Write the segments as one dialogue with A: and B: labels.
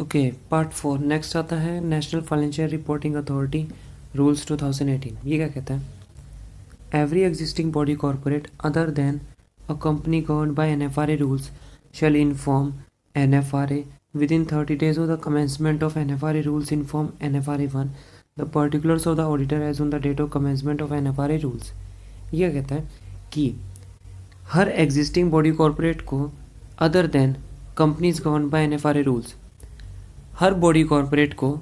A: Okay, part 4 next आता है national financial reporting authority rules 2018। ये क्या कहता है? Every existing body corporate other then a company governed bye NFRA rules shall inform NFRA within 30 days of the commencement of NFRA rules inform NFRA 1 the particulars of the auditor as on the date of commencement of NFRA rules। यह कहता है कि हर existing body corporate को other than companies govern by NFRA rules, her body corporate को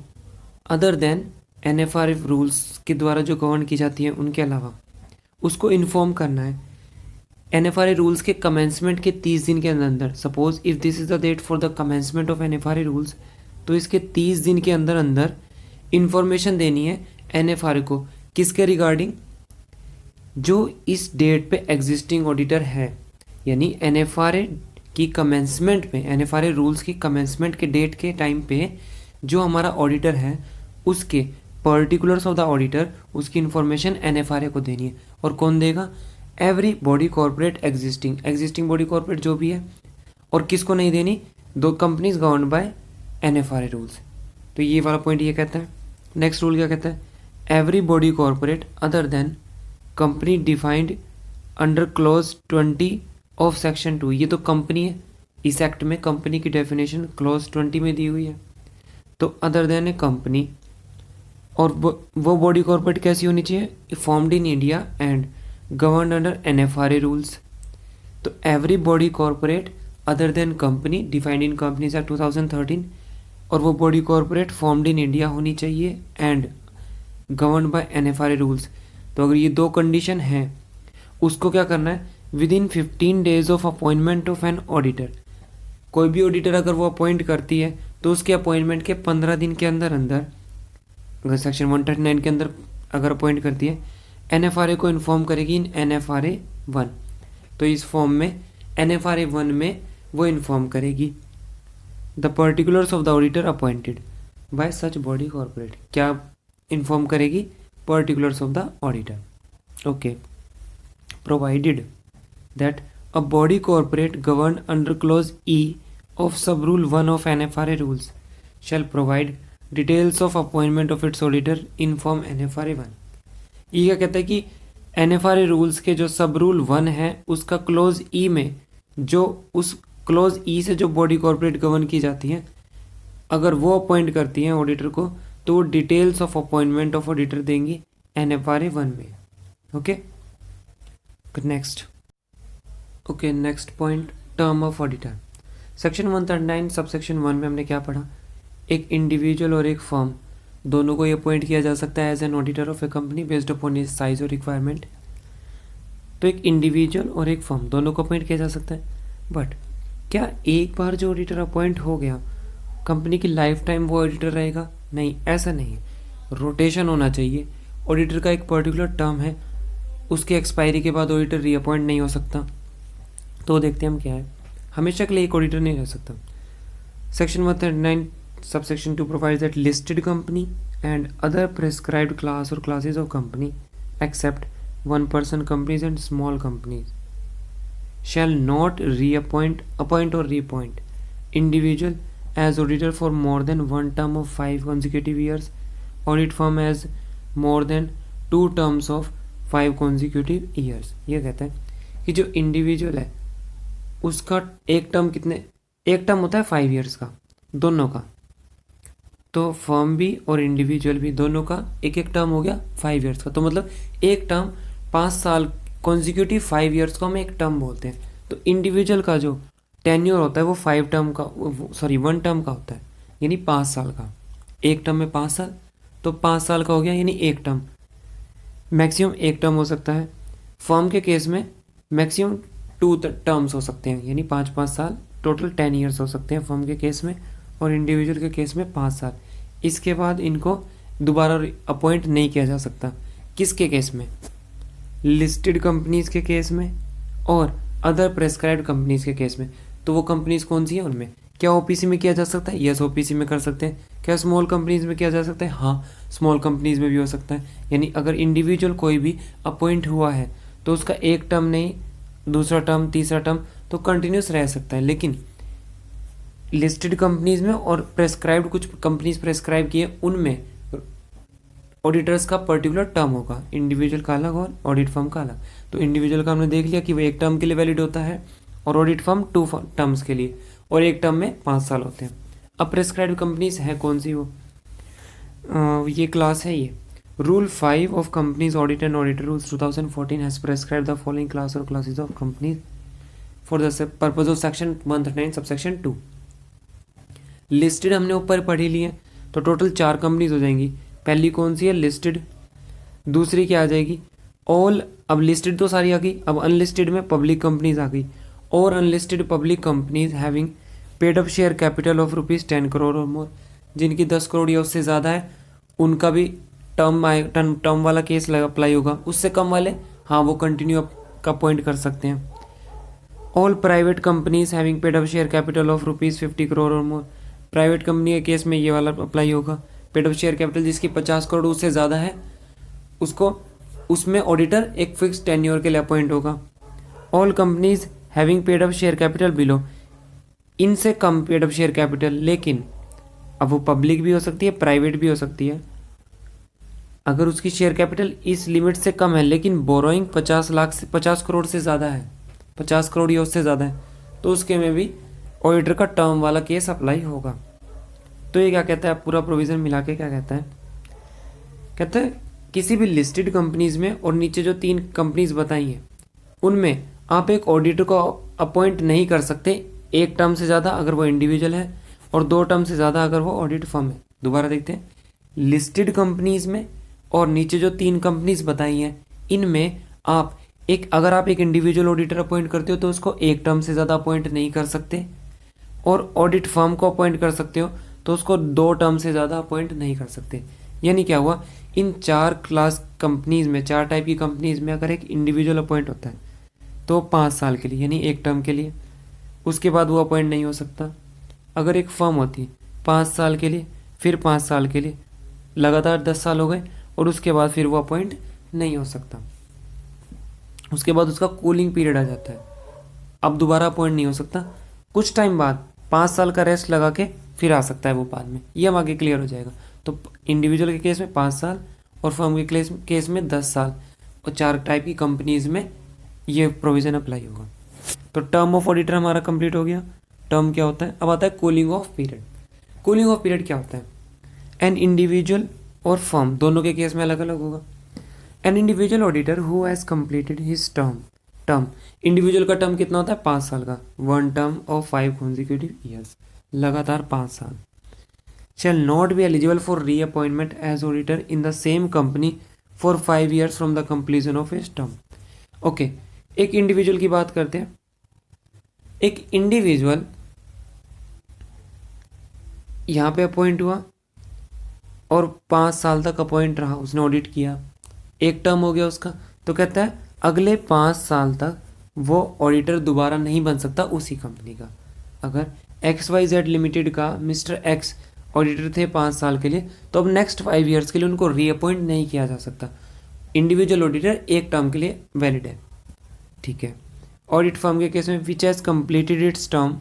A: other than NFRA rules के द्वारा जो govern की जाती है उनके अलावा उसको इन्फॉर्म करना है NFRA रूल्स के कमेंसमेंट के 30 दिन के अंदर। Suppose if this is the date for the commencement of NFRA rules, तो इसके 30 दिन के अंदर अंदर इंफॉर्मेशन देनी है NFRA को। किसके रिगार्डिंग? जो इस डेट पे एग्जिस्टिंग ऑडिटर है, यानी NFRA की कमेंसमेंट पे, NFRA रूल्स की कमेंसमेंट के डेट के टाइम पे जो हमारा ऑडिटर है उसके पर्टिकुलर्स ऑफ द ऑडिटर, उसकी इंफॉर्मेशन NFRA को देनी है। और कौन देगा? Every body corporate existing body corporate जो भी है। और किसको नहीं देनी? दो companies govern by NFRA rules. तो ये वाला पॉइंट ये कहता है। नेक्स्ट रूल क्या कहता है? Every body corporate other than company defined under clause 20 of section 2। ये तो कंपनी है, इस एक्ट में कंपनी की डेफिनेशन क्लॉज 20 में दी हुई है। तो अदर देन ए कंपनी, और वो बॉडी कॉर्पोरेट कैसी होनी चाहिए? Formed in India and govern under NFRA rules. तो every body corporate other than company defined in companies act 2013, और वो body corporate formed in India होनी चाहिए and govern by NFRA rules. तो अगर ये दो कंडीशन है, उसको क्या करना है? With in 15 days of appointment of an auditor. कोई भी ऑडिटर अगर वो अपॉइंट करती है तो उसके अपॉइंटमेंट के 15 दिन के अंदर अंदर, अगर सेक्शन 139 के अंदर अगर अपॉइंट करती है, NFRA को इन्फॉर्म करेगी इन NFRA 1। तो इस फॉर्म में NFRA 1 में वो इन्फॉर्म करेगी the particulars of the auditor appointed by such body corporate. क्या इन्फॉर्म करेगी? Particulars of the auditor. Okay, provided that a body corporate govern under clause E of sub rule 1 of NFRA rules shall provide details of appointment of its auditor in form NFRA 1। ये क्या कहता है कि NFRA rules के जो सब rule 1 है उसका क्लोज E में, जो उस क्लोज E से जो बॉडी कॉर्पोरेट गवर्न की जाती है, अगर वो अपॉइंट करती हैं ऑडिटर को, तो वो details of appointment of auditor देंगी NFRA 1 में। Okay, next. Okay, next point, term of auditor. Section 139 subsection 1 में हमने क्या पढ़ा? एक इंडिविजुअल और एक फर्म दोनों को अपॉइंट किया जा सकता है as an auditor of a company based upon his size और रिक्वायरमेंट। तो एक इंडिविजुअल और एक फर्म दोनों को अपॉइंट किया जा सकता है। बट क्या एक बार जो ऑडिटर अपॉइंट हो गया कंपनी की लाइफ टाइम वो ऑडिटर रहेगा? नहीं, ऐसा नहीं है। रोटेशन होना चाहिए। ऑडिटर का एक पर्टिकुलर टर्म है, उसके एक्सपायरी के बाद ऑडिटर रीअपॉइंट नहीं हो सकता। तो देखते हैं हम क्या है, हमेशा के लिए एक ऑडिटर नहीं रह सकता। Section 139 subsection 2 provides that listed company and other prescribed class और classes of company except one person companies and small companies shall not appoint और reappoint individual as auditor for more than one term of 5 consecutive years, audit firm as more than 2 terms of 5 consecutive years। ये कहता है कि जो individual है उसका एक term होता है 5 years का, दोनों का। तो फर्म भी और इंडिविजुअल भी दोनों का एक एक टर्म हो गया 5 years का। तो मतलब एक टर्म 5 साल कॉन्जिक्यूटिव 5 years को हम एक टर्म बोलते हैं। तो इंडिविजुअल का जो टेन्योर होता है वो 1 टर्म का होता है, यानी 5 साल का। एक टर्म में 5 साल, तो 5 साल का हो गया, यानी एक टर्म। मैक्सिमम एक टर्म हो सकता है। फर्म के केस में मैक्सिमम 2 टर्म्स हो सकते हैं, यानी 5-5 साल, टोटल 10 years हो सकते हैं फर्म के केस में, और इंडिविजुअल के केस में 5 साल। इसके बाद इनको दोबारा अपॉइंट नहीं किया जा सकता। किसके केस में? लिस्टेड कंपनीज के केस में और अदर प्रेस्क्राइब्ड कंपनीज के केस में। तो वो कंपनीज कौन सी है? उनमें क्या OPC में किया जा सकता है? यस, OPC में कर सकते हैं। क्या स्मॉल कंपनीज में किया जा सकता है? हाँ, स्मॉल कंपनीज में भी हो सकता है। यानी अगर इंडिविजुअल कोई भी अपॉइंट हुआ है तो उसका एक टर्म नहीं, दूसरा टर्म, तीसरा टर्म तो कंटिन्यूस रह सकता है। लेकिन लिस्टेड कंपनीज में और प्रेस्क्राइब्ड कुछ कंपनीज प्रेस्क्राइब किए उनमें ऑडिटर्स का पर्टिकुलर टर्म होगा, इंडिविजुअल का अलग और ऑडिट फर्म का अलग। तो इंडिविजुअल का हमने देख लिया कि वो एक टर्म के लिए वैलिड होता है और ऑडिट फर्म 2 टर्म्स के लिए, और एक टर्म में 5 साल होते हैं। अब प्रेस्क्राइब्ड कंपनीज है कौन सी वो, ये क्लास है ये। Rule 5 of companies audit and auditor rules 2014 has prescribe the following class और classes of companies for the purpose of section 139 subsection 2। Listed हमने ऊपर पढ़ी ली है, तो टोटल 4 कंपनीज हो जाएंगी। पहली कौन सी है, लिस्टेड। दूसरी क्या आ जाएगी, ऑल। अब लिस्टेड तो सारी आ गई, अब अनलिस्टेड में पब्लिक कंपनीज आ गई। और unlisted public companies having paid up share capital of ₹10 crore और मोर, जिनकी 10 करोड़ या उससे ज़्यादा है, उनका भी टर्म वाला केस अप्लाई होगा। उससे कम वाले हाँ वो कंटिन्यू का पॉइंट कर सकते हैं। All private companies having paid up share capital of ₹50 crore और मोर, प्राइवेट कंपनी के केस में ये वाला अप्लाई होगा। पेड अप शेयर कैपिटल जिसकी 50 करोड़ उससे ज़्यादा है, उसको उसमें ऑडिटर एक फिक्स टेन्योर के लिए अपॉइंट होगा। All companies having paid up share capital below, इनसे कम पेड अप शेयर कैपिटल, लेकिन अब वो पब्लिक भी हो सकती है प्राइवेट भी हो सकती है। अगर उसकी शेयर कैपिटल इस लिमिट से कम है लेकिन बोरोइंग 50 करोड़ से ज़्यादा है, 50 करोड़ या उससे ज़्यादा है, तो उसके में भी ऑडिटर का टर्म वाला केस अप्लाई होगा। तो ये क्या कहता है, पूरा प्रोविज़न मिला के क्या कहता है, कहता है किसी भी लिस्टेड कंपनीज में और नीचे जो 3 कंपनीज बताई हैं उनमें आप एक ऑडिटर को अपॉइंट नहीं कर सकते एक टर्म से ज़्यादा अगर वो इंडिविजुअल है, और 2 टर्म से ज़्यादा अगर वो ऑडिट फर्म है। दोबारा देखते हैं, लिस्टेड कंपनीज में और नीचे जो 3 कंपनीज बताई हैं इनमें आप अगर आप एक इंडिविजुअल ऑडिटर अपॉइंट करते हो तो उसको एक टर्म से ज़्यादा अपॉइंट नहीं कर सकते, और ऑडिट फर्म को अपॉइंट कर सकते हो तो उसको 2 टर्म से ज़्यादा अपॉइंट नहीं कर सकते। यानी क्या हुआ, इन 4 क्लास कंपनीज में, 4 टाइप की कंपनीज में अगर एक इंडिविजुअल अपॉइंट होता है तो 5 साल के लिए यानी एक टर्म के लिए, उसके बाद वो अपॉइंट नहीं हो सकता। अगर एक फर्म होती है 5 साल के लिए, फिर 5 साल के लिए, लगातार 10 साल हो गए, और उसके बाद फिर वो अपॉइंट नहीं हो सकता। उसके बाद उसका कूलिंग पीरियड आ जाता है, अब दोबारा अपॉइंट नहीं हो सकता। कुछ टाइम बाद 5 साल का रेस्ट लगा के फिर आ सकता है वो बाद में, ये हम आगे क्लियर हो जाएगा। तो इंडिविजुअल के केस में 5 साल और फर्म के केस में 10 साल, और 4 टाइप की कंपनीज में ये प्रोविज़न अप्लाई होगा। तो टर्म ऑफ ऑडिटर हमारा कंप्लीट हो गया। टर्म क्या होता है, अब आता है cooling of period. Cooling of period क्या होता है, एन इंडिविजुअल और फर्म दोनों के केस में अलग अलग होगा। An individual auditor who has completed his term individual का टर्म कितना होता है, 5 साल का, 1 टर्म ऑफ 5 consecutive ईयर्स, लगातार 5 साल, shall not be eligible for reappointment as auditor in the same company for 5 years from the completion of his term। Okay, एक individual की बात करते हैं। एक इंडिविजुअल यहाँ पे अपॉइंट हुआ और 5 साल तक अपॉइंट रहा, उसने ऑडिट किया, एक टर्म हो गया उसका, तो कहता है अगले 5 साल तक वो ऑडिटर दोबारा नहीं बन सकता उसी कंपनी का। अगर XYZ लिमिटेड का मिस्टर एक्स ऑडिटर थे 5 साल के लिए, तो अब नेक्स्ट 5 ईयर्स के लिए उनको रीअपॉइंट नहीं किया जा सकता। इंडिविजुअल ऑडिटर एक टर्म के लिए वैलिड है, ठीक है। ऑडिट फर्म के केस में which has completed it's term,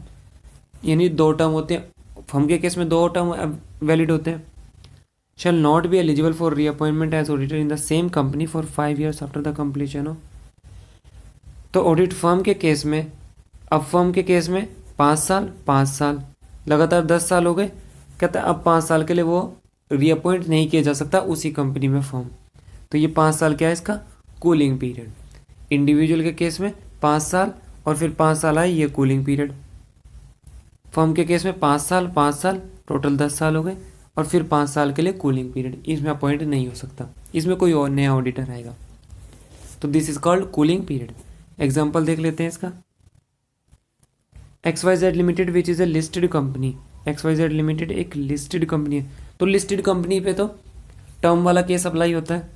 A: यानी 2 टर्म होते हैं, फर्म के केस में 2 टर्म वैलिड होते हैं। Shall not be eligible for reappointment as auditor in the same company for 5 years after the completion of. तो ऑडिट फर्म के केस में, अब फर्म के केस में 5 साल लगातार 10 साल हो गए, कहता है अब 5 साल के लिए वो रीअपॉइंट नहीं किया जा सकता उसी कंपनी में फर्म। तो ये 5 साल क्या है इसका कूलिंग पीरियड। इंडिविजुअल के केस में 5 साल और फिर 5 साल आए ये कूलिंग पीरियड। फर्म के केस में 5 साल टोटल 10 साल हो गए, और फिर 5 साल के लिए कूलिंग पीरियड, इसमें अपॉइंट नहीं हो सकता, इसमें कोई और नया ऑडिटर आएगा। तो this is called cooling period. Example देख लेते हैं इसका। XYZ limited which is a listed company, XYZ limited एक लिस्टेड कंपनी है, तो लिस्टेड कंपनी पे तो टर्म वाला केस अप्लाई होता है।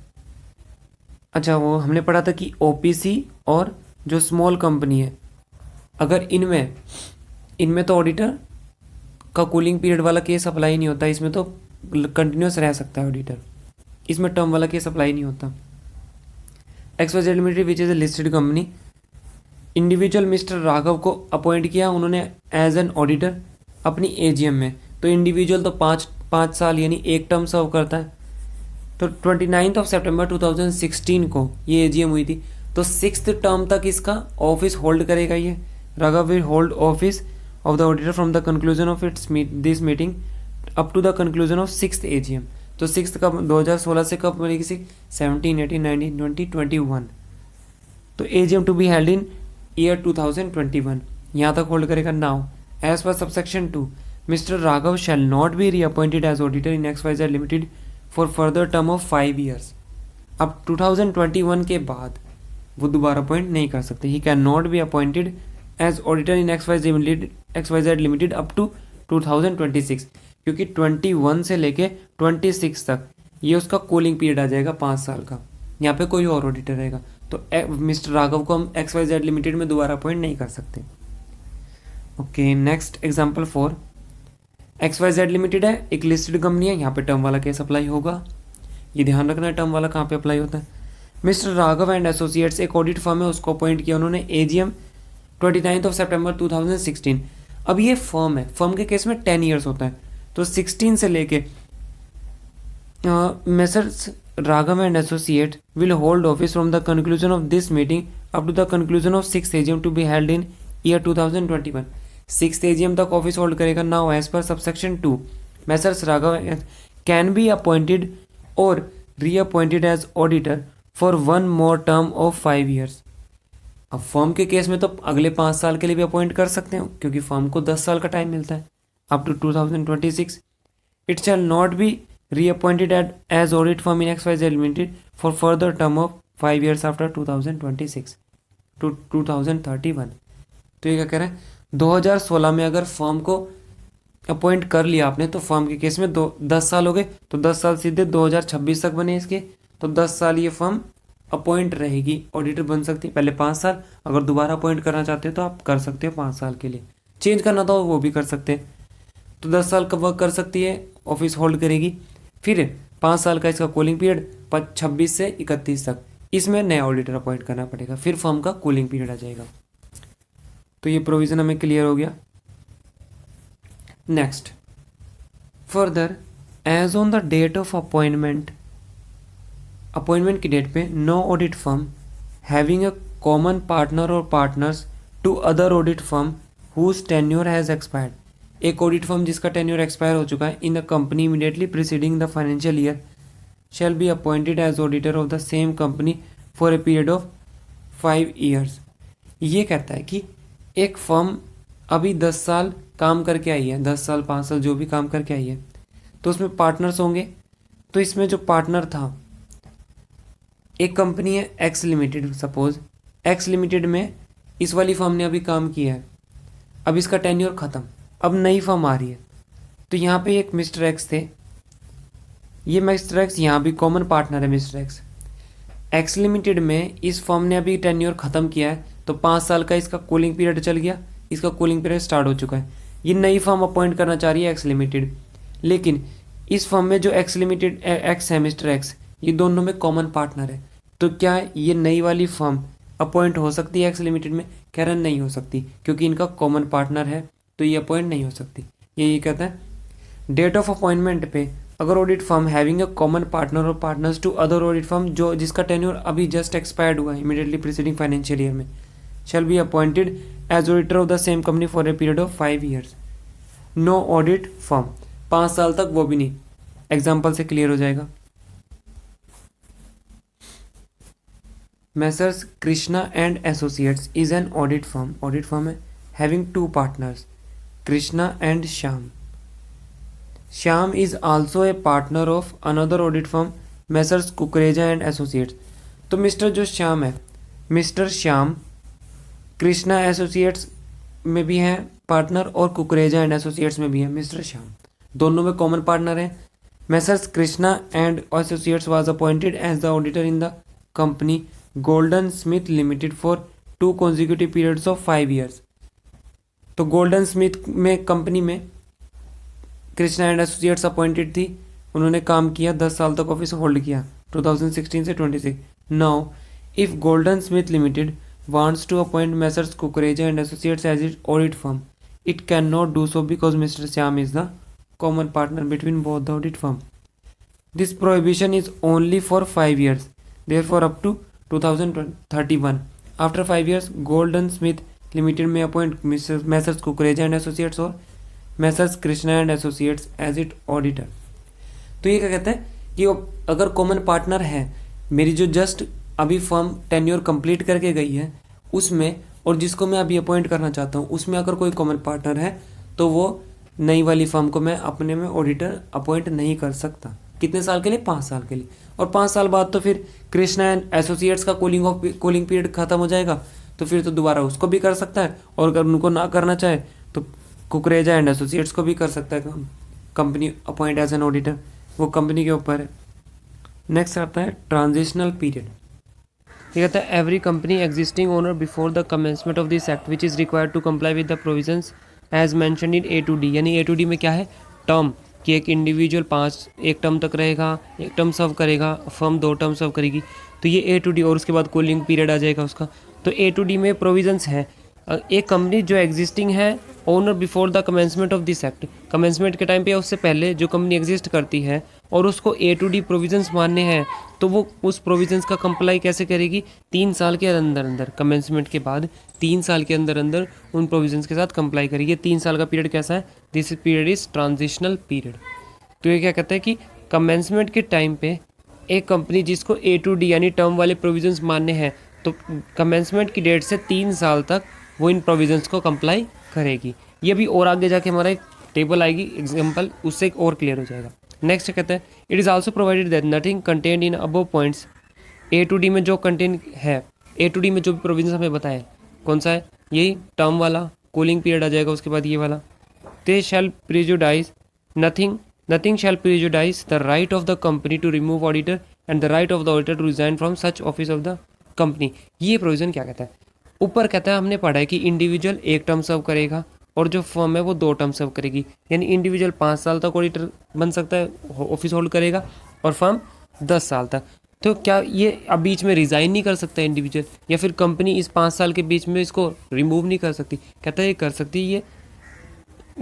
A: अच्छा, वो हमने पढ़ा था कि OPC और जो स्मॉल कंपनी है, अगर इनमें तो ऑडिटर का कूलिंग पीरियड वाला केस अप्लाई नहीं होता, इसमें तो कंटिन्यूस रह सकता है ऑडिटर, इसमें टर्म वाला केस अप्लाई नहीं होता। XYZ limited which is a listed company, individual mister Raghav को अपॉइंट किया उन्होंने एज एन ऑडिटर अपनी एजीएम में, तो इंडिविजुअल तो पाँच साल यानी एक टर्म सर्व करता है। तो 29 सितंबर 2016 को ये एजीएम हुई थी, तो 6th टर्म तक इसका ऑफिस होल्ड करेगा ये। Raghav will hold office of the auditor from the conclusion of this meeting up to the conclusion of 6th AGM. तो 6th कब 2016 से कब बनेगी 17, 18, 19, 20, 21। तो AGM to be held in year 2021 यहाँ तक होल्ड करेगा। Now as per subsection 2 mister Raghav shall not be reappointed as auditor in XYZ limited for further term of 5 years. अब 2021 के बाद वो दोबारा अपॉइंट नहीं कर सकते। He can not be appointed as auditor in XYZ limited up to 2026, क्योंकि 21 से लेके 26 तक ये उसका कूलिंग पीरियड आ जाएगा 5 साल का। यहाँ पे कोई और ऑडिटर रहेगा, तो मिस्टर राघव को हम XYZ लिमिटेड में दोबारा अपॉइंट नहीं कर सकते। Okay, next example 4। XYZ limited है, एक लिस्टेड कंपनी है, यहाँ पे टर्म वाला केस अप्लाई होगा। ये ध्यान रखना है टर्म वाला कहाँ पे अप्लाई होता है। मिस्टर राघव एंड एसोसिएट्स एक ऑडिट फर्म है, उसको अपॉइंट किया उन्होंने एजीएम 29 सितंबर 2016। अब ये फर्म है, फर्म के केस में 10 ईयर्स होता है, तो 16 से लेके messrs Raghav and associate will hold office from the conclusion of this meeting up to the conclusion of 6th AGM to be held in year 2021। 6th AGM तक ऑफिस होल्ड करेगा। Now as per subsection 2 messrs Raghav can be appointed और reappointed as auditor for 1 more term of 5 years. अब firm के case में तो अगले 5 साल के लिए भी अपॉइंट कर सकते हो, क्योंकि फर्म को 10 साल का टाइम मिलता है up to 2026। It shall not be reappointed as audit firm in XYZ limited for further term of 5 years after 2026 to 2031। तो ये क्या कह रहे हैं, 2016 में अगर फर्म को अपॉइंट कर लिया आपने, तो फर्म के केस में 10 साल हो गए, तो 10 साल सीधे 2026 तक बने इसके, तो 10 साल ये फर्म अपॉइंट रहेगी, ऑडिटर बन सकती है। पहले 5 साल, अगर दोबारा अपॉइंट करना चाहते हो तो आप कर सकते हो 5 साल के लिए, चेंज करना तो वो भी कर सकते हैं। तो 10 साल का वर्क कर सकती है, ऑफिस होल्ड करेगी, फिर 5 साल का इसका कूलिंग पीरियड 26 से 31 तक, इसमें नया ऑडिटर अपॉइंट करना पड़ेगा, फिर फर्म का कूलिंग पीरियड आ जाएगा। तो ये प्रोविजन हमें क्लियर हो गया। Next, further as on the date of appointment की डेट पे no audit firm having a common partner और partners to other audit firm whose tenure has expired. एक ऑडिट फर्म जिसका टेन्योर एक्सपायर हो चुका है in the company immediately preceding the financial year shall be appointed as auditor of the same company for a period of 5 years. ये कहता है कि एक फर्म अभी 10 साल काम करके आई है, 10 साल 5 साल जो भी काम करके आई है, तो उसमें पार्टनर्स होंगे। तो इसमें जो पार्टनर था, एक कंपनी है x limited, suppose x limited में इस वाली फर्म ने अभी काम किया है, अब इसका टेन्योर ख़त्म, अब नई फर्म आ रही है, तो यहाँ पे एक मिस्टर एक्स थे, ये मिस्टर एक्स यहाँ भी कॉमन पार्टनर है मिस्टर एक्स। एक्स लिमिटेड में इस फर्म ने अभी टेन्योर ख़त्म किया है, तो 5 साल का इसका कूलिंग पीरियड चल गया, इसका कूलिंग पीरियड स्टार्ट हो चुका है। ये नई फर्म अपॉइंट करना चाह रही है एक्स लिमिटेड, लेकिन इस फर्म में जो एक्स लिमिटेड एक्स है मिस्टर एक्स, ये दोनों में कॉमन पार्टनर है, तो क्या ये नई वाली फर्म अपॉइंट हो सकती है एक्स लिमिटेड में? कह रहा नहीं हो सकती, क्योंकि इनका कॉमन पार्टनर है, तो ये अपॉइंट नहीं हो सकती। ये कहता है डेट ऑफ अपॉइंटमेंट पे अगर audit firm having a common partner और partners to other audit firm जो जिसका टेन्योर अभी जस्ट एक्सपायर्ड हुआ है इमीडिएटली प्रीसीडिंग फाइनेंशियल ईयर में, shall be appointed as auditor of the same company for a period of 5 years. No audit firm 5 साल तक, वो भी नहीं। एग्जाम्पल से क्लियर हो जाएगा। Messrs Krishna and Associates is an audit firm है, having 2 partners, Krishna and Shyam. Shyam is also a partner of another audit firm, Messrs Kukreja and Associates. तो मिस्टर जो श्याम है, मिस्टर श्याम कृष्णा एसोसिएट्स में भी है पार्टनर और कुकरेजा एंड एसोसिएट्स में भी है मिस्टर श्याम, दोनों में कॉमन पार्टनर है। Messrs Krishna and Associates was appointed as the auditor in the company golden Smith limited for 2 consecutive periods of 5 years। तो गोल्डन स्मिथ में कंपनी में कृष्णा एंड एसोसिएट्स अपॉइंटेड थी, उन्होंने काम किया, 10 साल तक ऑफिस होल्ड किया 2016 से 26। Now if Golden Smith limited wants to appoint Messrs Kukreja and associates as it audit firm It cannot do so because Mr. Syam is the common partner between both the audit firm. This prohibition is only for 5 years, therefore up to 2031. After 5 years, Golden Smith Limited may appoint Messrs. Kukreja and Associates or Messrs. Krishna and Associates as its auditor. तो ये क्या कहता है कि अगर common partner है, मेरी जो जस्ट अभी फर्म टेन्योर कंप्लीट करके गई है उसमें, और जिसको मैं अभी अपॉइंट करना चाहता हूँ उसमें अगर कोई कॉमन पार्टनर है तो वो नई वाली फर्म को मैं अपने में ऑडिटर अपॉइंट नहीं कर सकता। कितने साल के लिए? 5 साल के लिए। और 5 साल बाद तो फिर कृष्णा एंड एसोसिएट्स का कूलिंग पीरियड खत्म हो जाएगा, तो फिर तो दोबारा उसको भी कर सकता है, और अगर उनको ना करना चाहे तो कुकरेजा एंड एसोसिएट्स को भी कर सकता है company appoint as an auditor, वो कंपनी के ऊपर है। नेक्स्ट आता है ट्रांजिशनल पीरियड। ये कहता है every company existing owner before the commencement of this act which is required to comply with the provisions as mentioned in A2D। यानी A2D में क्या है? टर्म कि एक इंडिविजुअल 1 टर्म तक रहेगा, 1 टर्म सर्व करेगा, फर्म 2 टर्म सर्व करेगी, तो ये A2D, और उसके बाद कूलिंग पीरियड आ जाएगा उसका। तो A2D में प्रोविजंस है, एक कंपनी जो एग्जिस्टिंग है owner before the commencement of this act, commencement के टाइम पे या उससे पहले जो कंपनी एग्जिस्ट करती है और उसको A2D प्रोविजंस मानने हैं, तो वो उस प्रोविजंस का कंप्लाई कैसे करेगी? 3 साल के अंदर अंदर, कमेंसमेंट के बाद 3 साल के अंदर अंदर उन प्रोविजंस के साथ कंप्लाई करेगी। 3 साल का पीरियड कैसा है? This period is transitional period. तो ये क्या कहता है कि कमेंसमेंट के टाइम पे एक कंपनी जिसको A2D यानी टर्म वाले प्रोविजंस मानने हैं, तो कमेंसमेंट की डेट से 3 साल तक वो इन प्रोविजंस को कंप्लाई करेगी। ये भी और आगे जाके हमारा एक टेबल आएगी एग्जांपल, उससे और क्लियर हो जाएगा। नेक्स्ट कहते हैं it is also provided that nothing contained in above points. A2D में जो कंटेंट है, A2D में जो भी प्रोविजंस हमें बताया, कौन सा है? यही टर्म वाला, कूलिंग पीरियड आ जाएगा उसके बाद ये वाला। They shall prejudice nothing shall prejudice the right of the company to remove auditor and the right of the auditor to resign from such office of the company. ये provision क्या कहता है? ऊपर कहता है, हमने पढ़ा है कि इंडिविजुअल 1 टर्म सर्व करेगा और जो फर्म है वो 2 टर्म सर्व करेगी, यानी इंडिविजुअल 5 साल तक ऑडिटर बन सकता है, ऑफिस होल्ड करेगा, और फर्म 10 साल तक। तो क्या ये अब बीच में रिज़ाइन नहीं कर सकता इंडिविजुअल, या फिर कंपनी इस 5 साल के बीच में इसको रिमूव नहीं कर सकती? कहता है ये कर सकती है।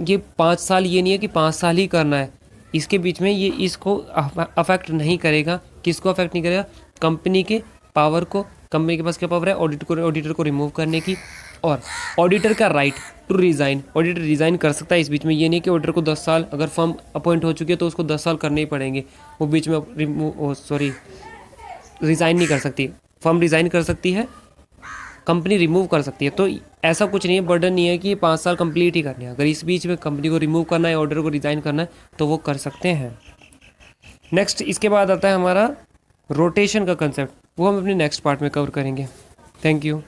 A: ये 5 साल ये नहीं है कि 5 साल ही करना है, इसके बीच में ये इसको अफेक्ट नहीं करेगा। किसको अफेक्ट नहीं करेगा? कंपनी के पावर को। कंपनी के पास क्या पावर है? ऑडिटर को रिमूव करने की, और ऑडिटर का right to resign. Auditor resign कर सकता है इस बीच में, ये नहीं कि ऑडिटर को 10 साल, अगर फर्म अपॉइंट हो चुकी है तो उसको 10 साल करने ही पड़ेंगे, वो बीच में रिज़ाइन नहीं कर सकती। फर्म रिज़ाइन कर सकती है, कंपनी रिमूव कर सकती है। तो ऐसा कुछ नहीं है, बर्डन नहीं है कि 5 साल कंप्लीट ही करने हैं। अगर इस बीच में कंपनी को रिमूव करना है, ऑर्डर को रिज़ाइन करना है, तो वो कर सकते हैं। नेक्स्ट इसके बाद आता है हमारा रोटेशन का कंसेप्ट, वो हम अपने नेक्स्ट पार्ट में कवर करेंगे। Thank you.